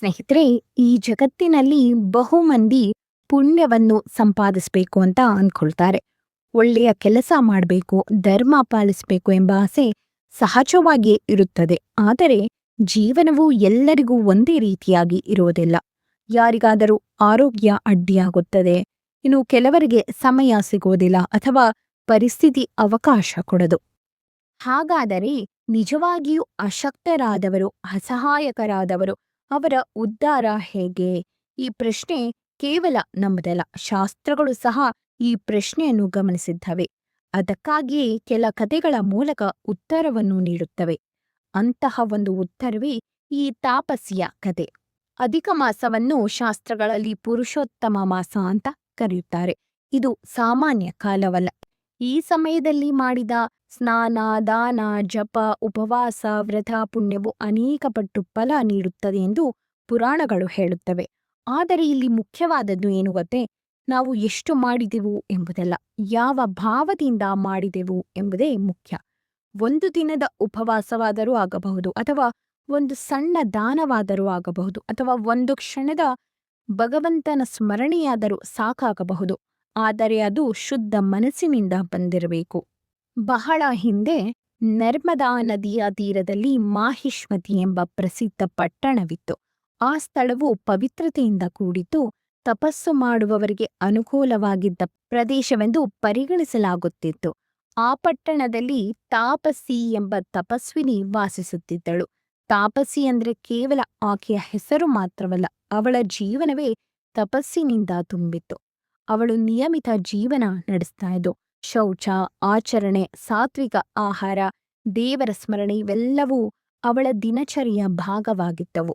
ಸ್ನೇಹಿತರೆ, ಈ ಜಗತ್ತಿನಲ್ಲಿ ಬಹು ಮಂದಿ ಪುಣ್ಯವನ್ನು ಸಂಪಾದಿಸಬೇಕು ಅಂತ ಅಂದ್ಕೊಳ್ತಾರೆ. ಒಳ್ಳೆಯ ಕೆಲಸ ಮಾಡಬೇಕು, ಧರ್ಮ ಪಾಲಿಸಬೇಕು ಎಂಬ ಆಸೆ ಸಹಜವಾಗಿಯೇ ಇರುತ್ತದೆ. ಆದರೆ ಜೀವನವು ಎಲ್ಲರಿಗೂ ಒಂದೇ ರೀತಿಯಾಗಿ ಇರುವುದಿಲ್ಲ. ಯಾರಿಗಾದರೂ ಆರೋಗ್ಯ ಅಡ್ಡಿಯಾಗುತ್ತದೆ, ಇನ್ನು ಕೆಲವರಿಗೆ ಸಮಯ ಸಿಗೋದಿಲ್ಲ ಅಥವಾ ಪರಿಸ್ಥಿತಿ ಅವಕಾಶ ಕೊಡದು. ಹಾಗಾದರೆ ನಿಜವಾಗಿಯೂ ಅಶಕ್ತರಾದವರು, ಅಸಹಾಯಕರಾದವರು, ಅವರ ಉದ್ಧಾರ ಹೇಗೆ? ಈ ಪ್ರಶ್ನೆ ಕೇವಲ ನಮ್ಮದಲ್ಲ, ಶಾಸ್ತ್ರಗಳು ಸಹ ಈ ಪ್ರಶ್ನೆಯನ್ನು ಗಮನಿಸಿದ್ದವೆ. ಅದಕ್ಕಾಗಿಯೇ ಕೆಲ ಕಥೆಗಳ ಮೂಲಕ ಉತ್ತರವನ್ನು ನೀಡುತ್ತವೆ. ಅಂತಹ ಒಂದು ಉತ್ತರವೇ ಈ ತಾಪಸಿಯ ಕತೆ. ಅಧಿಕ ಮಾಸವನ್ನು ಶಾಸ್ತ್ರಗಳಲ್ಲಿ ಪುರುಷೋತ್ತಮ ಮಾಸ ಅಂತ ಕರೆಯುತ್ತಾರೆ. ಇದು ಸಾಮಾನ್ಯ ಕಾಲವಲ್ಲ. ಈ ಸಮಯದಲ್ಲಿ ಮಾಡಿದ ಸ್ನಾನ, ದಾನ, ಜಪ, ಉಪವಾಸ, ವ್ರತ, ಪುಣ್ಯವು ಅನೇಕ ಪಟ್ಟು ಫಲ ನೀಡುತ್ತದೆ ಎಂದು ಪುರಾಣಗಳು ಹೇಳುತ್ತವೆ. ಆದರೆ ಇಲ್ಲಿ ಮುಖ್ಯವಾದದ್ದು ಏನು ಗೊತ್ತೇ? ನಾವು ಎಷ್ಟು ಮಾಡಿದೆವು ಎಂಬುದಲ್ಲ, ಯಾವ ಭಾವದಿಂದ ಮಾಡಿದೆವು ಎಂಬುದೇ ಮುಖ್ಯ. ಒಂದು ದಿನದ ಉಪವಾಸವಾದರೂ ಆಗಬಹುದು, ಅಥವಾ ಒಂದು ಸಣ್ಣ ದಾನವಾದರೂ ಆಗಬಹುದು, ಅಥವಾ ಒಂದು ಕ್ಷಣದ ಭಗವಂತನ ಸ್ಮರಣೆಯಾದರೂ ಸಾಕಾಗಬಹುದು. ಆದರೆ ಅದು ಶುದ್ಧ ಮನಸ್ಸಿನಿಂದ ಬಂದಿರಬೇಕು. ಬಹಳ ಹಿಂದೆ ನರ್ಮದಾ ನದಿಯ ತೀರದಲ್ಲಿ ಮಾಹಿಷ್ಮತಿ ಎಂಬ ಪ್ರಸಿದ್ಧ ಪಟ್ಟಣವಿತ್ತು. ಆ ಸ್ಥಳವು ಪವಿತ್ರತೆಯಿಂದ ಕೂಡಿದ್ದು ತಪಸ್ಸು ಮಾಡುವವರಿಗೆ ಅನುಕೂಲವಾಗಿದ್ದ ಪ್ರದೇಶವೆಂದು ಪರಿಗಣಿಸಲಾಗುತ್ತಿತ್ತು. ಆ ಪಟ್ಟಣದಲ್ಲಿ ತಾಪಸಿ ಎಂಬ ತಪಸ್ವಿನಿ ವಾಸಿಸುತ್ತಿದ್ದಳು. ತಾಪಸಿ ಅಂದ್ರೆ ಕೇವಲ ಆಕೆಯ ಹೆಸರು ಮಾತ್ರವಲ್ಲ, ಅವಳ ಜೀವನವೇ ತಪಸ್ಸಿನಿಂದ ತುಂಬಿತ್ತು. ಅವಳು ನಿಯಮಿತ ಜೀವನ ನಡೆಸ್ತಾ ಇದ್ದು, ಶೌಚ, ಆಚರಣೆ, ಸಾತ್ವಿಕ ಆಹಾರ, ದೇವರ ಸ್ಮರಣೆ ಇವೆಲ್ಲವೂ ಅವಳ ದಿನಚರಿಯ ಭಾಗವಾಗಿದ್ದವು.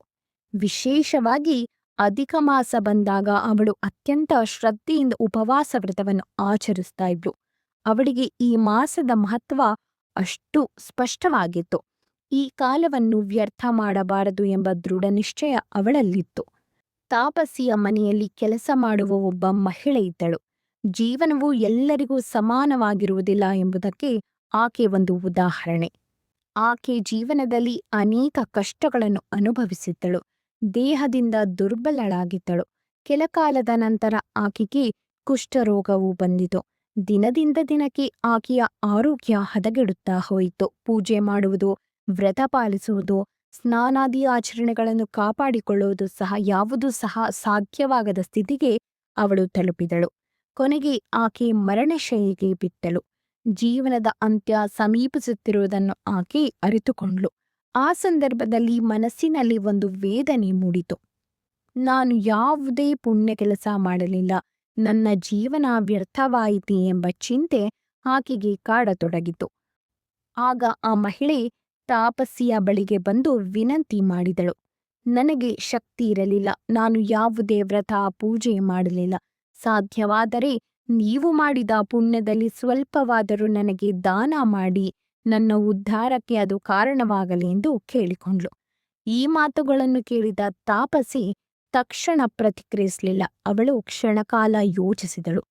ವಿಶೇಷವಾಗಿ ಅಧಿಕ ಮಾಸ ಬಂದಾಗ ಅವಳು ಅತ್ಯಂತ ಶ್ರದ್ಧೆಯಿಂದ ಉಪವಾಸ ವ್ರತವನ್ನು ಆಚರಿಸ್ತಾ ಇದ್ಳು. ಅವಳಿಗೆ ಈ ಮಾಸದ ಮಹತ್ವ ಅಷ್ಟು ಸ್ಪಷ್ಟವಾಗಿತ್ತು. ಈ ಕಾಲವನ್ನು ವ್ಯರ್ಥ ಮಾಡಬಾರದು ಎಂಬ ದೃಢ ನಿಶ್ಚಯ ಅವಳಲ್ಲಿತ್ತು. ತಾಪಸಿಯ ಮನೆಯಲ್ಲಿ ಕೆಲಸ ಮಾಡುವ ಒಬ್ಬ ಮಹಿಳೆ ಇದ್ದಳು. ಜೀವನವು ಎಲ್ಲರಿಗೂ ಸಮಾನವಾಗಿರುವುದಿಲ್ಲ ಎಂಬುದಕ್ಕೆ ಆಕೆ ಒಂದು ಉದಾಹರಣೆ. ಆಕೆ ಜೀವನದಲ್ಲಿ ಅನೇಕ ಕಷ್ಟಗಳನ್ನು ಅನುಭವಿಸಿದ್ದಳು. ದೇಹದಿಂದ ದುರ್ಬಲಳಾಗಿದ್ದಳು. ಕೆಲ ಕಾಲದ ನಂತರ ಆಕೆಗೆ ಕುಷ್ಠರೋಗವು ಬಂದಿತು. ದಿನದಿಂದ ದಿನಕ್ಕೆ ಆಕೆಯ ಆರೋಗ್ಯ ಹದಗೆಡುತ್ತಾ ಹೋಯಿತು. ಪೂಜೆ ಮಾಡುವುದು, ವ್ರತ ಪಾಲಿಸುವುದು, ಸ್ನಾನಾದಿ ಆಚರಣೆಗಳನ್ನು ಕಾಪಾಡಿಕೊಳ್ಳುವುದು ಸಹ ಯಾವುದೂ ಸಹ ಸಾಧ್ಯವಾಗದ ಸ್ಥಿತಿಗೆ ಅವಳು ತಲುಪಿದಳು. ಕೊನೆಗೆ ಆಕೆ ಮರಣಶೈಲಿಗೆ ಬಿಟ್ಟಳು. ಜೀವನದ ಅಂತ್ಯ ಸಮೀಪಿಸುತ್ತಿರುವುದನ್ನು ಆಕೆ ಅರಿತುಕೊಂಡ್ಳು. ಆ ಸಂದರ್ಭದಲ್ಲಿ ಮನಸ್ಸಿನಲ್ಲಿ ಒಂದು ವೇದನೆ ಮೂಡಿತು. ನಾನು ಯಾವುದೇ ಪುಣ್ಯ ಕೆಲಸ ಮಾಡಲಿಲ್ಲ, ನನ್ನ ಜೀವನ ವ್ಯರ್ಥವಾಯಿತೆ ಎಂಬ ಚಿಂತೆ ಆಕೆಗೆ ಕಾಡತೊಡಗಿತು. ಆಗ ಆ ಮಹಿಳೆ ತಾಪಸಿಯ ಬಳಿಗೆ ಬಂದು ವಿನಂತಿ ಮಾಡಿದಳು. ನನಗೆ ಶಕ್ತಿ ಇರಲಿಲ್ಲ, ನಾನು ಯಾವುದೇ ವ್ರತ ಪೂಜೆ ಮಾಡಲಿಲ್ಲ. ಸಾಧ್ಯವಾದರೆ ನೀವು ಮಾಡಿದ ಪುಣ್ಯದಲ್ಲಿ ಸ್ವಲ್ಪವಾದರೂ ನನಗೆ ದಾನ ಮಾಡಿ ನನ್ನ ಉದ್ಧಾರಕ್ಕೆ ಅದು ಕಾರಣವಾಗಲಿ ಎಂದು ಕೇಳಿಕೊಂಡ್ಳು. ಈ ಮಾತುಗಳನ್ನು ಕೇಳಿದ ತಾಪಸಿ ತಕ್ಷಣ ಪ್ರತಿಕ್ರಿಯಿಸಲಿಲ್ಲ. ಅವಳು ಕ್ಷಣಕಾಲ ಯೋಚಿಸಿದಳು.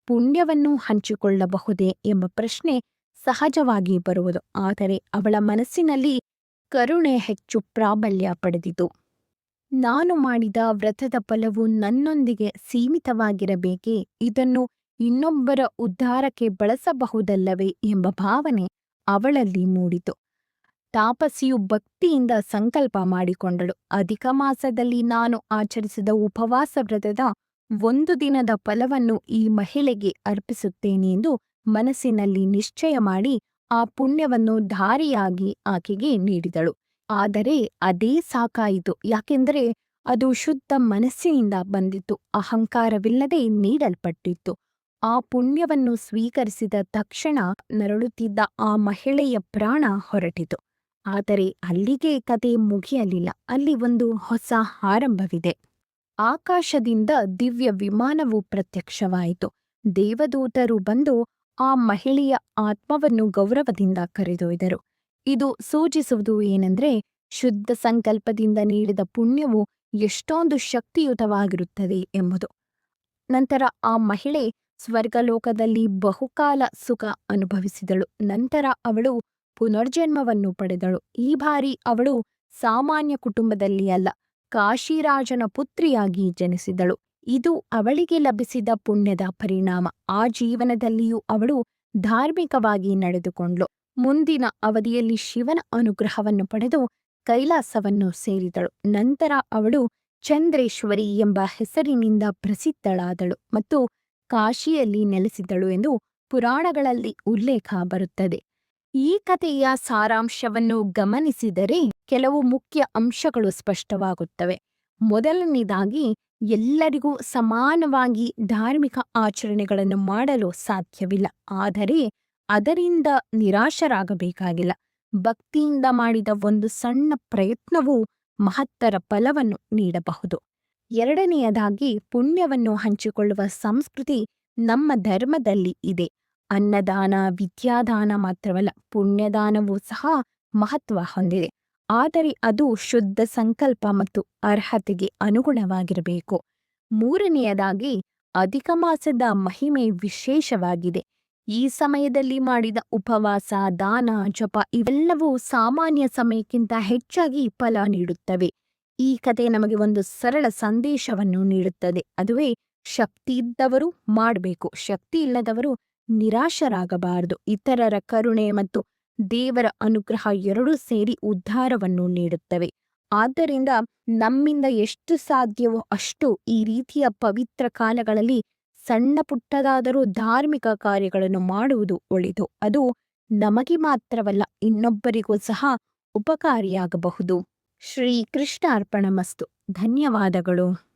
ಪುಣ್ಯವನ್ನು ಹಂಚಿಕೊಳ್ಳಬಹುದೇ ಎಂಬ ಪ್ರಶ್ನೆ ಸಹಜವಾಗಿ ಬರುವುದು. ಆದರೆ ಅವಳ ಮನಸ್ಸಿನಲ್ಲಿ ಕರುಣೆ ಹೆಚ್ಚು ಪ್ರಾಬಲ್ಯ ಪಡೆದಿತು. ನಾನು ಮಾಡಿದ ವ್ರತದ ಫಲವು ನನ್ನೊಂದಿಗೆ ಸೀಮಿತವಾಗಿರಬೇಕೇ, ಇದನ್ನು ಇನ್ನೊಬ್ಬರ ಉದ್ಧಾರಕ್ಕೆ ಬಳಸಬಹುದಲ್ಲವೇ ಎಂಬ ಭಾವನೆ ಅವಳಲ್ಲಿ ಮೂಡಿತು. ತಾಪಸಿಯು ಭಕ್ತಿಯಿಂದ ಸಂಕಲ್ಪ ಮಾಡಿಕೊಂಡಳು. ಅಧಿಕ ಮಾಸದಲ್ಲಿ ನಾನು ಆಚರಿಸಿದ ಉಪವಾಸ ವ್ರತದ ಒಂದು ದಿನದ ಫಲವನ್ನು ಈ ಮಹಿಳೆಗೆ ಅರ್ಪಿಸುತ್ತೇನೆ ಎಂದು ಮನಸ್ಸಿನಲ್ಲಿ ನಿಶ್ಚಯ ಮಾಡಿ ಆ ಪುಣ್ಯವನ್ನು ಧಾರೆಯಾಗಿ ಆಕೆಗೆ ನೀಡಿದಳು. ಆದರೆ ಅದೇ ಸಾಕಾಯಿತು. ಯಾಕೆಂದರೆ ಅದು ಶುದ್ಧ ಮನಸ್ಸಿನಿಂದ ಬಂದಿತ್ತು, ಅಹಂಕಾರವಿಲ್ಲದೆ ನೀಡಲ್ಪಟ್ಟಿತ್ತು. ಆ ಪುಣ್ಯವನ್ನು ಸ್ವೀಕರಿಸಿದ ತಕ್ಷಣ ನರಳುತ್ತಿದ್ದ ಆ ಮಹಿಳೆಯ ಪ್ರಾಣ ಹೊರಟಿತು. ಆದರೆ ಅಲ್ಲಿಗೆ ಕತೆ ಮುಗಿಯಲಿಲ್ಲ. ಅಲ್ಲಿ ಒಂದು ಹೊಸ ಆರಂಭವಿದೆ. ಆಕಾಶದಿಂದ ದಿವ್ಯ ವಿಮಾನವು ಪ್ರತ್ಯಕ್ಷವಾಯಿತು. ದೇವದೂತರು ಬಂದು ಆ ಮಹಿಳೆಯ ಆತ್ಮವನ್ನು ಗೌರವದಿಂದ ಕರೆದೊಯ್ದರು. ಇದು ಸೂಚಿಸುವುದು ಏನೆಂದ್ರೆ, ಶುದ್ಧ ಸಂಕಲ್ಪದಿಂದ ನೀಡಿದ ಪುಣ್ಯವು ಎಷ್ಟೊಂದು ಶಕ್ತಿಯುತವಾಗಿರುತ್ತದೆ ಎಂಬುದು. ನಂತರ ಆ ಮಹಿಳೆ ಸ್ವರ್ಗಲೋಕದಲ್ಲಿ ಬಹುಕಾಲ ಸುಖ ಅನುಭವಿಸಿದಳು. ನಂತರ ಅವಳು ಪುನರ್ಜನ್ಮವನ್ನು ಪಡೆದಳು. ಈ ಬಾರಿ ಅವಳು ಸಾಮಾನ್ಯ ಕುಟುಂಬದಲ್ಲಿ ಅಲ್ಲ, ಕಾಶಿರಾಜನ ಪುತ್ರಿಯಾಗಿ ಜನಿಸಿದಳು. ಇದು ಅವಳಿಗೆ ಲಭಿಸಿದ ಪುಣ್ಯದ ಪರಿಣಾಮ. ಆ ಜೀವನದಲ್ಲಿಯೂ ಅವಳು ಧಾರ್ಮಿಕವಾಗಿ ನಡೆದುಕೊಂಡಳು. ಮುಂದಿನ ಅವಧಿಯಲ್ಲಿ ಶಿವನ ಅನುಗ್ರಹವನ್ನು ಪಡೆದು ಕೈಲಾಸವನ್ನು ಸೇರಿದಳು. ನಂತರ ಅವಳು ಚಂದ್ರೇಶ್ವರಿ ಎಂಬ ಹೆಸರಿನಿಂದ ಪ್ರಸಿದ್ಧಳಾದಳು ಮತ್ತು ಕಾಶಿಯಲ್ಲಿ ನೆಲೆಸಿದಳು ಎಂದು ಪುರಾಣಗಳಲ್ಲಿ ಉಲ್ಲೇಖ ಬರುತ್ತದೆ. ಈ ಕಥೆಯ ಸಾರಾಂಶವನ್ನು ಗಮನಿಸಿದರೆ ಕೆಲವು ಮುಖ್ಯ ಅಂಶಗಳು ಸ್ಪಷ್ಟವಾಗುತ್ತವೆ. ಮೊದಲನೇದಾಗಿ, ಎಲ್ಲರಿಗೂ ಸಮಾನವಾಗಿ ಧಾರ್ಮಿಕ ಆಚರಣೆಗಳನ್ನು ಮಾಡಲು ಸಾಧ್ಯವಿಲ್ಲ, ಆದರೆ ಅದರಿಂದ ನಿರಾಶರಾಗಬೇಕಾಗಿಲ್ಲ. ಭಕ್ತಿಯಿಂದ ಮಾಡಿದ ಒಂದು ಸಣ್ಣ ಪ್ರಯತ್ನವೂ ಮಹತ್ತರ ಫಲವನ್ನು ನೀಡಬಹುದು. ಎರಡನೆಯದಾಗಿ, ಪುಣ್ಯವನ್ನು ಹಂಚಿಕೊಳ್ಳುವ ಸಂಸ್ಕೃತಿ ನಮ್ಮ ಧರ್ಮದಲ್ಲಿ ಇದೆ. ಅನ್ನದಾನ, ವಿದ್ಯಾದಾನ ಮಾತ್ರವಲ್ಲ, ಪುಣ್ಯದಾನವೂ ಸಹ ಮಹತ್ವ ಹೊಂದಿದೆ. ಆದರೆ ಅದು ಶುದ್ಧ ಸಂಕಲ್ಪ ಮತ್ತು ಅರ್ಹತೆಗೆ ಅನುಗುಣವಾಗಿರಬೇಕು. ಮೂರನೆಯದಾಗಿ, ಅಧಿಕ ಮಾಸದ ಮಹಿಮೆ ವಿಶೇಷವಾಗಿದೆ. ಈ ಸಮಯದಲ್ಲಿ ಮಾಡಿದ ಉಪವಾಸ, ದಾನ, ಜಪ ಇವೆಲ್ಲವೂ ಸಾಮಾನ್ಯ ಸಮಯಕ್ಕಿಂತ ಹೆಚ್ಚಾಗಿ ಫಲ ನೀಡುತ್ತವೆ. ಈ ಕಥೆ ನಮಗೆ ಒಂದು ಸರಳ ಸಂದೇಶವನ್ನು ನೀಡುತ್ತದೆ. ಅದುವೇ, ಶಕ್ತಿ ಇದ್ದವರು ಮಾಡಬೇಕು, ಶಕ್ತಿ ಇಲ್ಲದವರು ನಿರಾಶರಾಗಬಾರದು. ಇತರರ ಕರುಣೆ ಮತ್ತು ದೇವರ ಅನುಗ್ರಹ ಎರಡೂ ಸೇರಿ ಉದ್ಧಾರವನ್ನು ನೀಡುತ್ತವೆ. ಆದ್ದರಿಂದ ನಮ್ಮಿಂದ ಎಷ್ಟು ಸಾಧ್ಯವೋ ಅಷ್ಟು ಈ ರೀತಿಯ ಪವಿತ್ರ ಕಾಲಗಳಲ್ಲಿ ಸಣ್ಣ ಪುಟ್ಟದಾದರೂ ಧಾರ್ಮಿಕ ಕಾರ್ಯಗಳನ್ನು ಮಾಡುವುದು ಒಳಿತು. ಅದು ನಮಗೆ ಮಾತ್ರವಲ್ಲ, ಇನ್ನೊಬ್ಬರಿಗೂ ಸಹ ಉಪಕಾರಿಯಾಗಬಹುದು. ಶ್ರೀ ಕೃಷ್ಣ ಅರ್ಪಣಮಸ್ತು. ಧನ್ಯವಾದಗಳು.